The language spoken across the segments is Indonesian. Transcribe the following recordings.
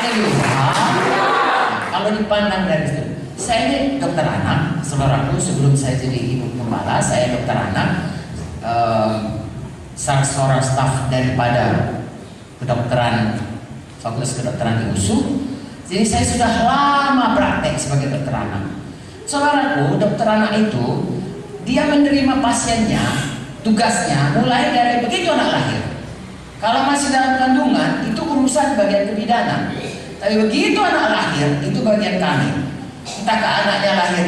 Haleluya. Kalau dipandang dari situ, saya ini dokter anak, saudaraku. Sebelum saya jadi ibu gembala, saya dokter anak, seorang staf daripada kedokteran, fakultas kedokteran di USU. Jadi saya sudah lama praktek sebagai dokter anak. Saudaraku, dokter anak itu dia menerima pasiennya, tugasnya mulai dari begitu anak lahir. Kalau masih dalam kandungan itu urusan bagian kebidanan. Tapi begitu anak lahir itu bagian kami. Entahkah anaknya lahir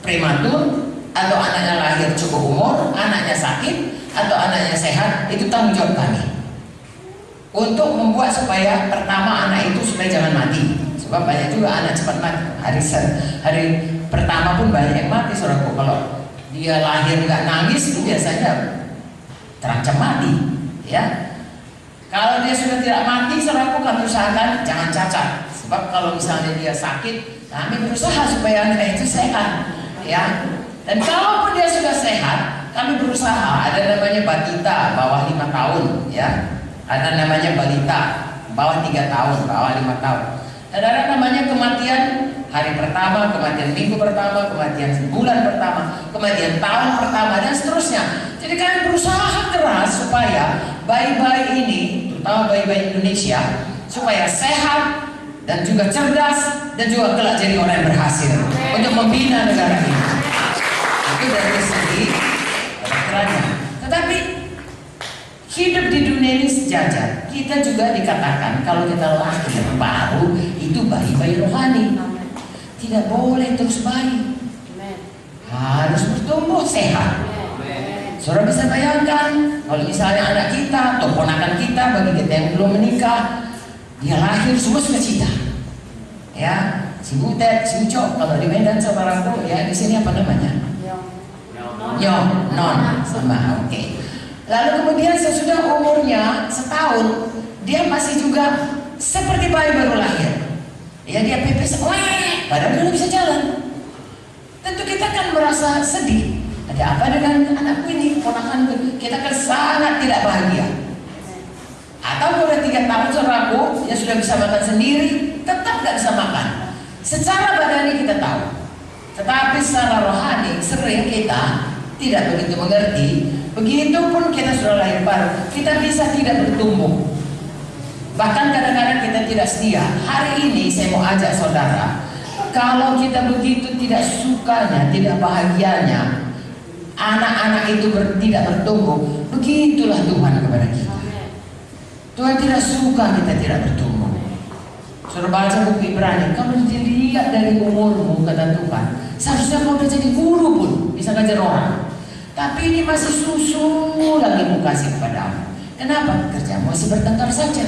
prematur, atau anaknya lahir cukup umur, anaknya sakit, atau anaknya sehat, itu tanggung jawab kami untuk membuat supaya pertama anak itu supaya jangan mati. Sebab banyak juga anak cepat mati. Hari pertama pun banyak yang mati, saudaraku. Kalau dia lahir nggak nangis itu biasanya terancam mati, ya. Kalau dia sudah tidak mati, saudaraku, kami usahakan jangan cacat. Sebab kalau misalnya dia sakit, kami berusaha supaya anak itu sehat, ya. Dan kalaupun dia sudah sehat, kami berusaha. Ada namanya batita bawah 5 tahun, ya. Ada namanya balita bawah 3 tahun, bawah 5 tahun. Dan ada namanya kematian hari pertama, kematian minggu pertama, kematian bulan pertama, kematian tahun pertama, dan seterusnya. Jadi kami berusaha keras supaya bayi-bayi ini, terutama bayi-bayi Indonesia, supaya sehat dan juga cerdas dan juga kelak jadi orang yang berhasil untuk membina negara ini. Itu dari segi kedokterannya. Tetapi hidup di dunia ini sejajar. Kita juga dikatakan kalau kita lahir baru itu bayi-bayi rohani. Tidak boleh terus bayi, harus bertumbuh sehat. Saudara bisa bayangkan kalau misalnya anak kita atau ponakan kita, bagi kita yang belum menikah, dia lahir semua sukacita, ya, si butet, si ucok. Kalau di Medan saudaraku, ya, di sini apa namanya? Non sama, oke. Lalu kemudian sesudah umurnya setahun, dia masih juga seperti bayi baru lahir. Ya, dia pepes, padahal dia bisa jalan. Tentu kita kan merasa sedih. Ada apa dengan anakku ini, ponakanku? Kita kan sangat tidak bahagia. Atau udah 3 tahun saudaraku, dia sudah bisa makan sendiri, tetap nggak bisa makan. Secara badani kita tahu, tetapi secara rohani sering kita tidak begitu mengerti. Begitupun kita sudah lahir baru, kita bisa tidak bertumbuh. Bahkan kadang-kadang kita tidak setia. Hari ini saya mau ajak saudara, kalau kita begitu tidak sukanya, tidak bahagianya, anak-anak itu tidak bertumbuh, begitulah Tuhan kepada kita. Tuhan tidak suka kita tidak bertumbuh. Saudara baca buku Ibrani, kalau dilihat dari umurmu, kata Tuhan, seharusnya kau udah jadi guru pun, bisa ngajar orang. Tapi ini masih susu lagi mau kasih kepadamu. Kenapa? Kerjamu masih bertengkar saja.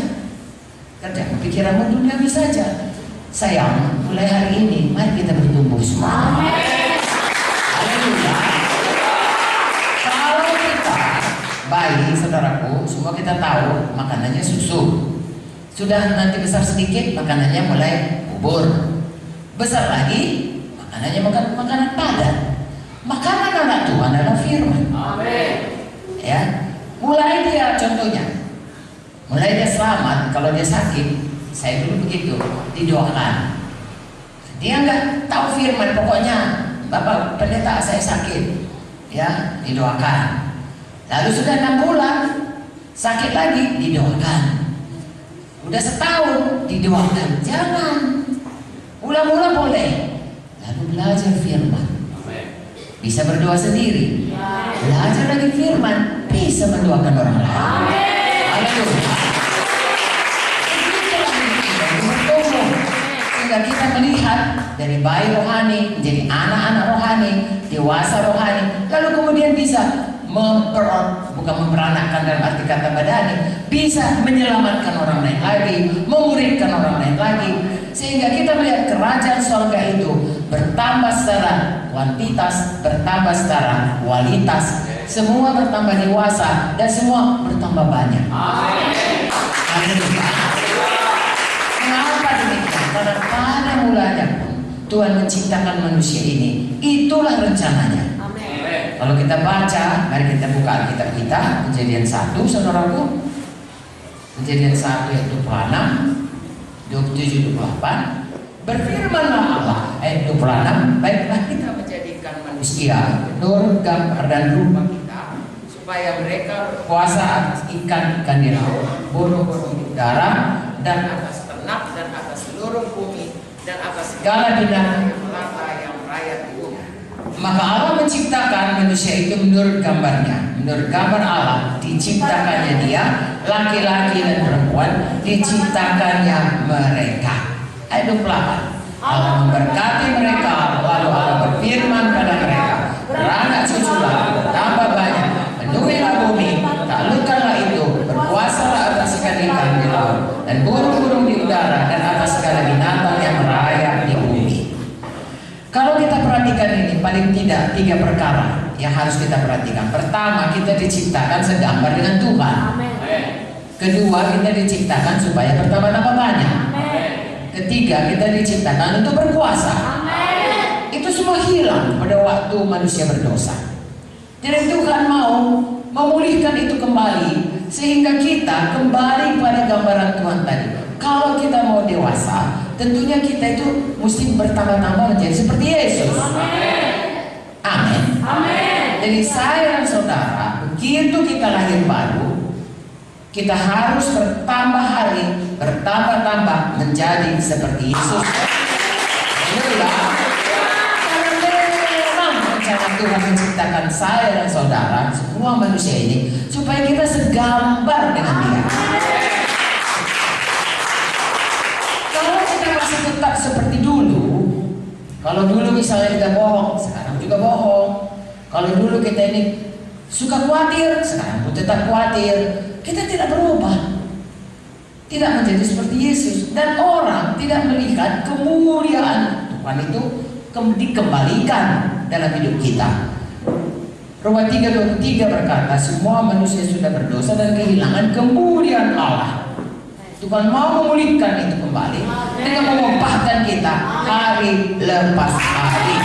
Kerjamu pikiranmu duniawi saja. Sayang, mulai hari ini mari kita bertumbuh semua. Haleluya. Kalau kita bayi, saudaraku, semua kita tahu makanannya susu. Sudah nanti besar sedikit, makanannya mulai bubur. Besar lagi, makanannya makanan padat. Makanan anak Tuhan adalah firman. Amin. Ya, mulai dia contohnya. Mulai dia selamat, kalau dia sakit, saya dulu begitu, didoakan. Dia nggak tahu firman, pokoknya Bapak pendeta saya sakit, ya, didoakan. Lalu sudah 6 bulan, sakit lagi, didoakan. Udah setahun, didoakan. Jangan, ulang-ulang boleh. Lalu belajar firman. Bisa berdoa sendiri, belajar lagi firman, bisa mendoakan orang lain. Haleluya. Sehingga kita melihat dari bayi rohani menjadi anak-anak rohani, dewasa rohani, lalu kemudian bisa bukan memperanakkan dalam arti kata badani, bisa menyelamatkan orang lain lagi, memuridkan orang lain lagi, sehingga kita melihat kerajaan surga itu bertambah secara kuantitas, bertambah secara kualitas, semua bertambah dewasa dan semua bertambah banyak. Haleluya. Kenapa demikian? Karena pada mulanya pun Tuhan menciptakan manusia ini, itulah rencananya. Kalau kita baca, mari kita buka Alkitab kita, Kejadian 1, saudaraku. Kejadian 1 ayat 26, 27-28, berfirmanlah Allah, ayat 26, baiklah kita menjadikan manusia menurut gambar dan rupa kita, supaya mereka berkuasa atas ikan-ikan di laut, burung-burung di udara, dan atas ternak, dan atas seluruh bumi, dan atas segala binatang yang melata yang merayap di bumi. Maka Allah menciptakan manusia itu menurut gambarnya, menurut gambar Allah diciptakannya dia, laki-laki dan perempuan diciptakannya mereka. Ayat 28, Allah memberkati mereka, lalu Allah berfirman pada mereka, beranak cuculah, bertambah banyak, penuhilah bumi, taklukkanlah itu, berkuasalah atas ikan-ikan di laut, dan burung-burung di udara, dan atas segala binatang yang merayap di bumi. Kalau kita perhatikan ini, paling tidak 3 perkara yang harus kita perhatikan. Pertama, kita diciptakan segambar dengan Tuhan. Kedua, kita diciptakan supaya bertambah-tambah banyak. Ketiga, kita diciptakan untuk berkuasa. Itu semua hilang pada waktu manusia berdosa. Jadi Tuhan mau memulihkan itu kembali, sehingga kita kembali pada gambaran Tuhan tadi. Kalau kita mau dewasa, tentunya kita itu mesti bertambah-tambah menjadi seperti Yesus. Amin. Jadi saya dan saudara, begitu kita lahir baru, kita harus bertambah hari, bertambah-tambah menjadi seperti Yesus. Haleluya. Memang rencana Tuhan menciptakan saya dan saudara, semua manusia ini, supaya kita segambar dengan Dia. Kalau kita masih tetap seperti dulu, kalau dulu misalnya kita bohong, sekarang juga bohong. Kalau dulu kita ini suka khawatir, sekarang pun tetap khawatir. Kita tidak berubah, tidak menjadi seperti Yesus, dan orang tidak melihat kemuliaan Tuhan itu dikembalikan dalam hidup kita. Roma 3:23 berkata, semua manusia sudah berdosa dan kehilangan kemuliaan Allah. Tuhan mau memulihkan itu kembali dengan mengubahkan kita hari lepas hari.